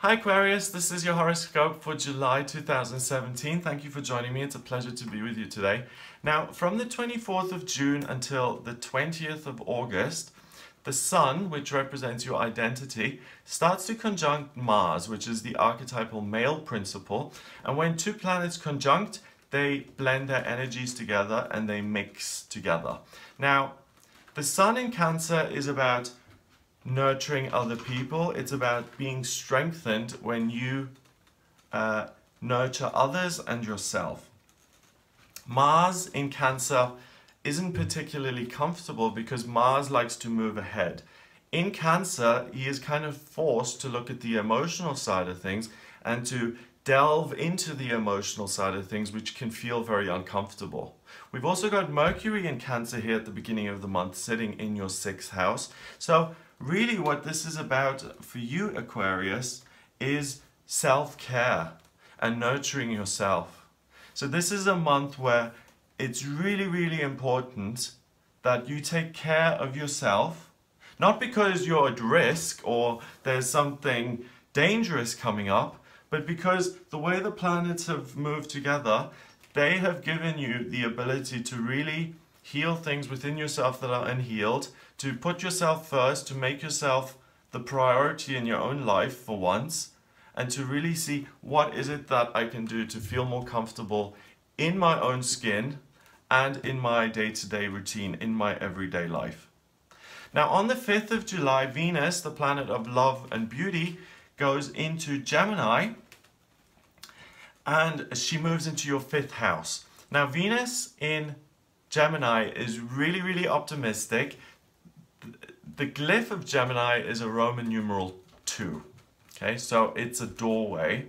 Hi Aquarius, this is your horoscope for July 2017. Thank you for joining me. It's a pleasure to be with you today. Now, from the 24th of June until the 20th of August, the Sun, which represents your identity, starts to conjunct Mars, which is the archetypal male principle. And when two planets conjunct, they blend their energies together and they mix together. Now, the Sun in Cancer is about nurturing other people. It's about being strengthened when you nurture others and yourself. Mars in Cancer isn't particularly comfortable because Mars likes to move ahead. In Cancer, he is kind of forced to look at the emotional side of things and to delve into the emotional side of things, which can feel very uncomfortable. We've also got Mercury in Cancer here at the beginning of the month, sitting in your 6th house. So really what this is about for you, Aquarius, is self-care and nurturing yourself. So this is a month where it's really important that you take care of yourself, not because you're at risk or there's something dangerous coming up, but because the way the planets have moved together, they have given you the ability to really heal things within yourself that are unhealed, to put yourself first, to make yourself the priority in your own life for once, and to really see what is it that I can do to feel more comfortable in my own skin and in my day-to-day routine, in my everyday life. Now on the 5th of July, Venus, the planet of love and beauty, goes into Gemini and she moves into your 5th house. Now Venus in Gemini is really optimistic. The glyph of Gemini is a Roman numeral 2. Okay, so it's a doorway.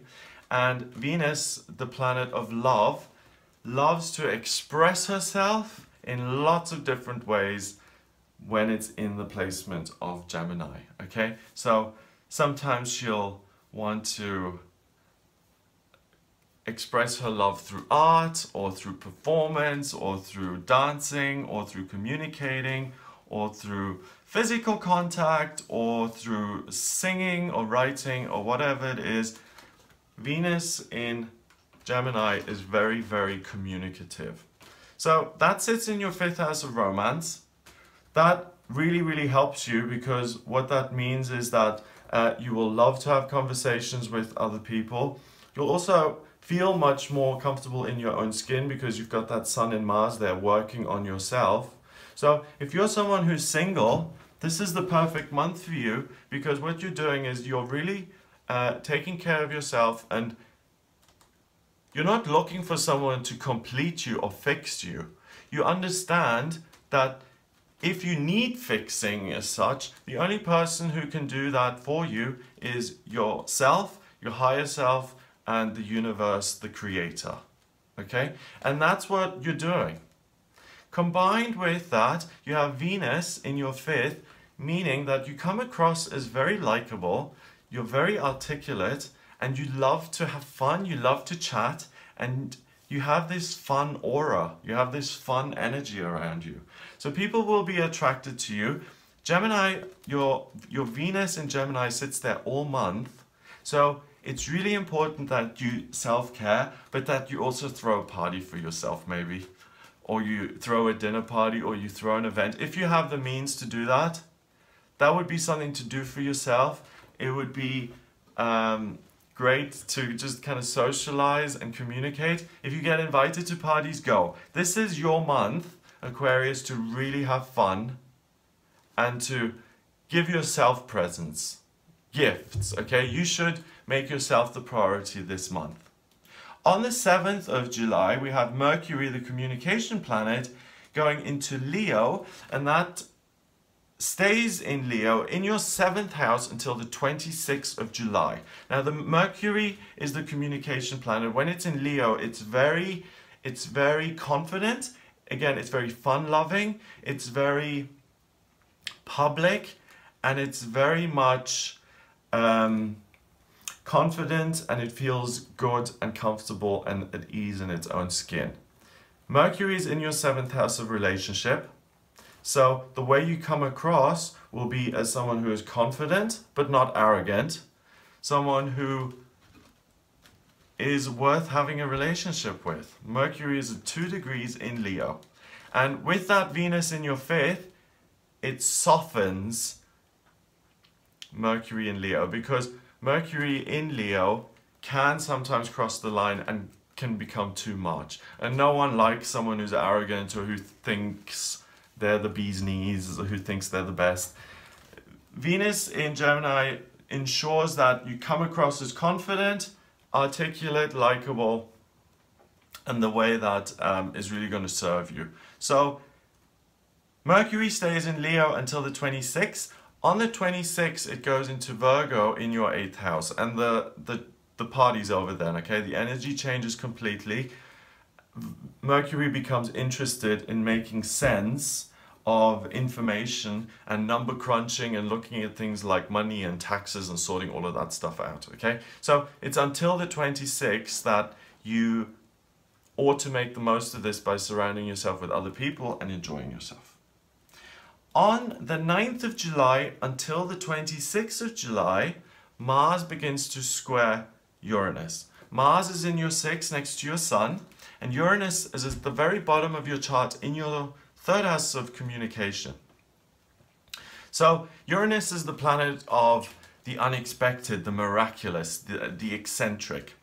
And Venus, the planet of love, loves to express herself in lots of different ways when it's in the placement of Gemini. Okay, so sometimes she'll want to express her love through art or through performance or through dancing or through communicating or through physical contact or through singing or writing or whatever it is. Venus in Gemini is very communicative. So that sits in your 5th house of romance. That really helps you because what that means is that you will love to have conversations with other people. You'll also feel much more comfortable in your own skin because you've got that Sun and Mars there working on yourself. So if you're someone who's single, this is the perfect month for you because what you're doing is you're really taking care of yourself and you're not looking for someone to complete you or fix you. You understand that if you need fixing as such, the only person who can do that for you is yourself, your higher self, and the universe, the creator. Okay? And that's what you're doing. Combined with that, you have Venus in your 5th, meaning that you come across as very likable, you're very articulate, and you love to have fun, you love to chat, and you have this fun aura, you have this fun energy around you. So people will be attracted to you. Gemini, your Venus in Gemini sits there all month. So it's really important that you self-care, but that you also throw a party for yourself maybe. Or you throw a dinner party, or you throw an event. If you have the means to do that, that would be something to do for yourself. It would be great to just kind of socialize and communicate. If you get invited to parties, go. This is your month, Aquarius, to really have fun and to give yourself presents, gifts, okay? You should make yourself the priority this month. On the 7th of July, we have Mercury, the communication planet, going into Leo, and that stays in Leo in your 7th house until the 26th of July. Now the Mercury is the communication planet. When it's in Leo, it's very confident. Again, it's very fun-loving. It's very public, and it's very much confident, and it feels good and comfortable and at ease in its own skin. Mercury is in your 7th house of relationship. So the way you come across will be as someone who is confident but not arrogant, someone who is worth having a relationship with. Mercury is at 2 degrees in Leo. And with that Venus in your 5th, it softens Mercury in Leo, because Mercury in Leo can sometimes cross the line and can become too much. And no one likes someone who's arrogant or who thinks they're the bee's knees or who thinks they're the best. Venus in Gemini ensures that you come across as confident, articulate, likable, and the way that is really going to serve you. So Mercury stays in Leo until the 26th. On the 26th, it goes into Virgo in your 8th house, and the party's over then, okay? The energy changes completely. Mercury becomes interested in making sense of information and number crunching and looking at things like money and taxes and sorting all of that stuff out, okay? So it's until the 26th that you ought to make the most of this by surrounding yourself with other people and enjoying yourself. On the 9th of July until the 26th of July, Mars begins to square Uranus. Mars is in your 6th next to your Sun, and Uranus is at the very bottom of your chart in your 3rd house of communication. So Uranus is the planet of the unexpected, the miraculous, the eccentric.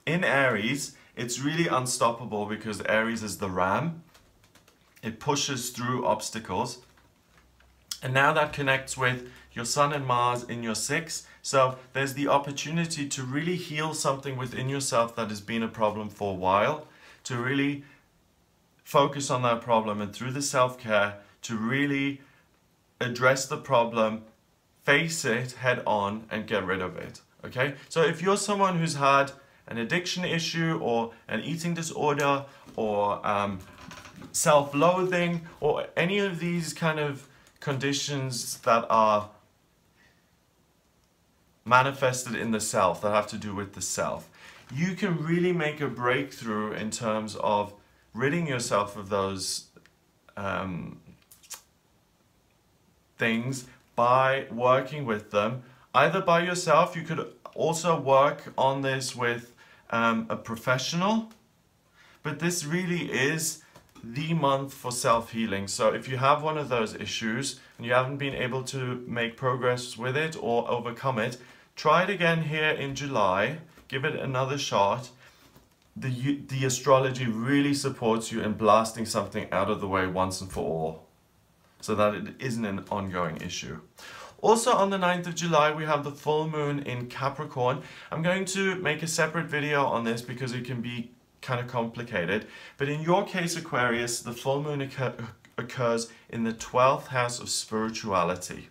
In Aries, it's really unstoppable because Aries is the ram. It pushes through obstacles. And now that connects with your Sun and Mars in your 6th. So there's the opportunity to really heal something within yourself that has been a problem for a while, to really focus on that problem, and through the self-care to really address the problem, face it head on and get rid of it, okay? So if you're someone who's had an addiction issue or an eating disorder or self-loathing or any of these kind of conditions that are manifested in the self, that have to do with the self, you can really make a breakthrough in terms of ridding yourself of those things by working with them, either by yourself. You could also work on this with a professional, but this really is the month for self-healing. So if you have one of those issues and you haven't been able to make progress with it or overcome it, try it again here in July, give it another shot. The astrology really supports you in blasting something out of the way once and for all, so that it isn't an ongoing issue. Also on the 9th of July, we have the full moon in Capricorn. I'm going to make a separate video on this because it can be kind of complicated. But in your case, Aquarius, the full moon occurs in the 12th house of spirituality.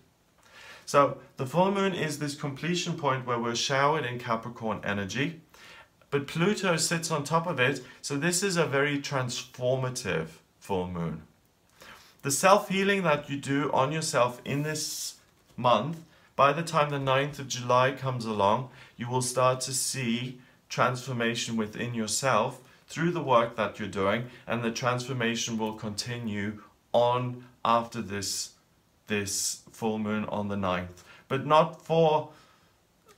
So the full moon is this completion point where we're showered in Capricorn energy. But Pluto sits on top of it, so this is a very transformative full moon. The self-healing that you do on yourself in this month, by the time the 9th of July comes along, you will start to see transformation within yourself through the work that you're doing, and the transformation will continue on after this full moon on the 9th. But not for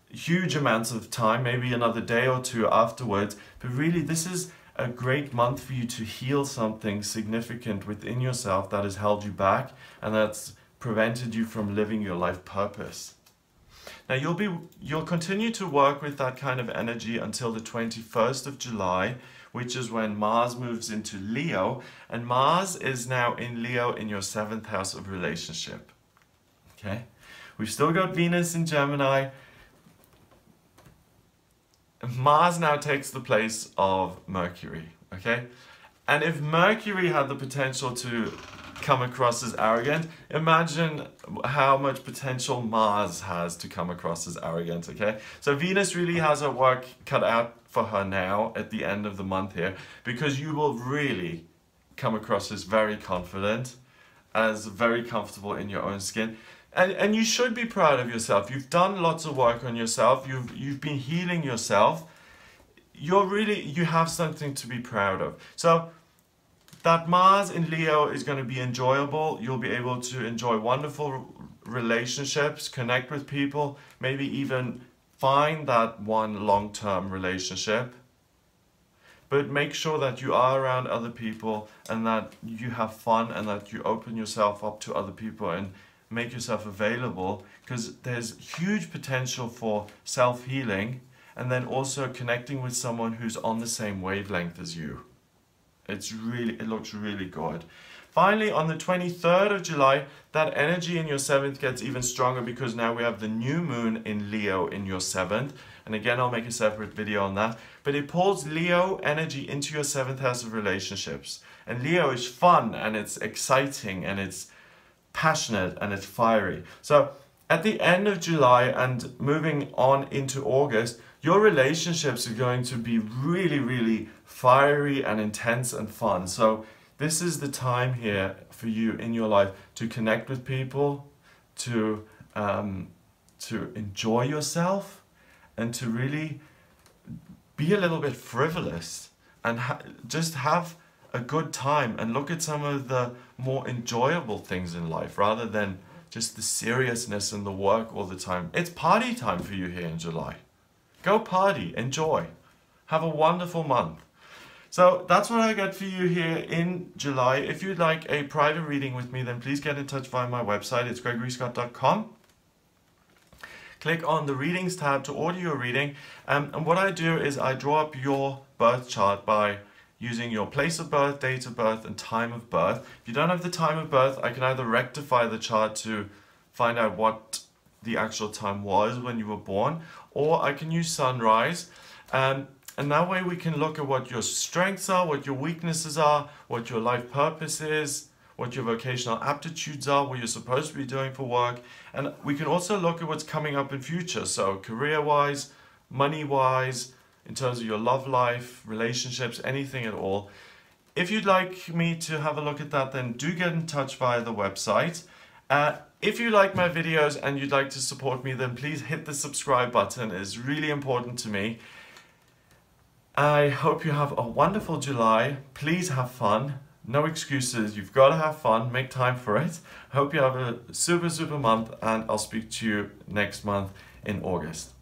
huge amounts of time, maybe another day or two afterwards, but really this is a great month for you to heal something significant within yourself that has held you back and that's prevented you from living your life purpose. Now you'll continue to work with that kind of energy until the 21st of July, which is when Mars moves into Leo, and Mars is now in Leo in your 7th house of relationship. Okay, we've still got Venus in Gemini. Mars now takes the place of Mercury, okay? And if Mercury had the potential to come across as arrogant, imagine how much potential Mars has to come across as arrogant, okay? So Venus really has her work cut out for her now at the end of the month here, because you will really come across as very confident, as very comfortable in your own skin. And you should be proud of yourself. You've done lots of work on yourself. You've been healing yourself. You have something to be proud of. So that Mars in Leo is going to be enjoyable. You'll be able to enjoy wonderful relationships, connect with people, maybe even find that one long-term relationship, but make sure that you are around other people and that you have fun and that you open yourself up to other people and make yourself available, because there's huge potential for self-healing and then also connecting with someone who's on the same wavelength as you. It looks really good. Finally, on the 23rd of July, that energy in your 7th gets even stronger, because now we have the new moon in Leo in your 7th. And again, I'll make a separate video on that. But it pulls Leo energy into your 7th house of relationships. And Leo is fun, and it's exciting, and it's passionate, and it's fiery. So at the end of July and moving on into August, your relationships are going to be really, really fiery and intense and fun. So this is the time here for you in your life to connect with people, to enjoy yourself, and to really be a little bit frivolous and just have a good time and look at some of the more enjoyable things in life rather than just the seriousness and the work all the time. It's party time for you here in July. Go party, enjoy, have a wonderful month. So that's what I got for you here in July. If you'd like a private reading with me, then please get in touch via my website. It's gregoryscott.com. Click on the readings tab to order your reading. And what I do is I draw up your birth chart by using your place of birth, date of birth, and time of birth. If you don't have the time of birth, I can either rectify the chart to find out what the actual time was when you were born, or I can use sunrise. And that way we can look at what your strengths are, what your weaknesses are, what your life purpose is, what your vocational aptitudes are, what you're supposed to be doing for work. And we can also look at what's coming up in future. So career-wise, money-wise, in terms of your love life, relationships, anything at all. If you'd like me to have a look at that, then do get in touch via the website. If you like my videos and you'd like to support me, then please hit the subscribe button. It's really important to me. I hope you have a wonderful July. Please have fun. No excuses. You've got to have fun. Make time for it. I hope you have a super, super month, and I'll speak to you next month in August.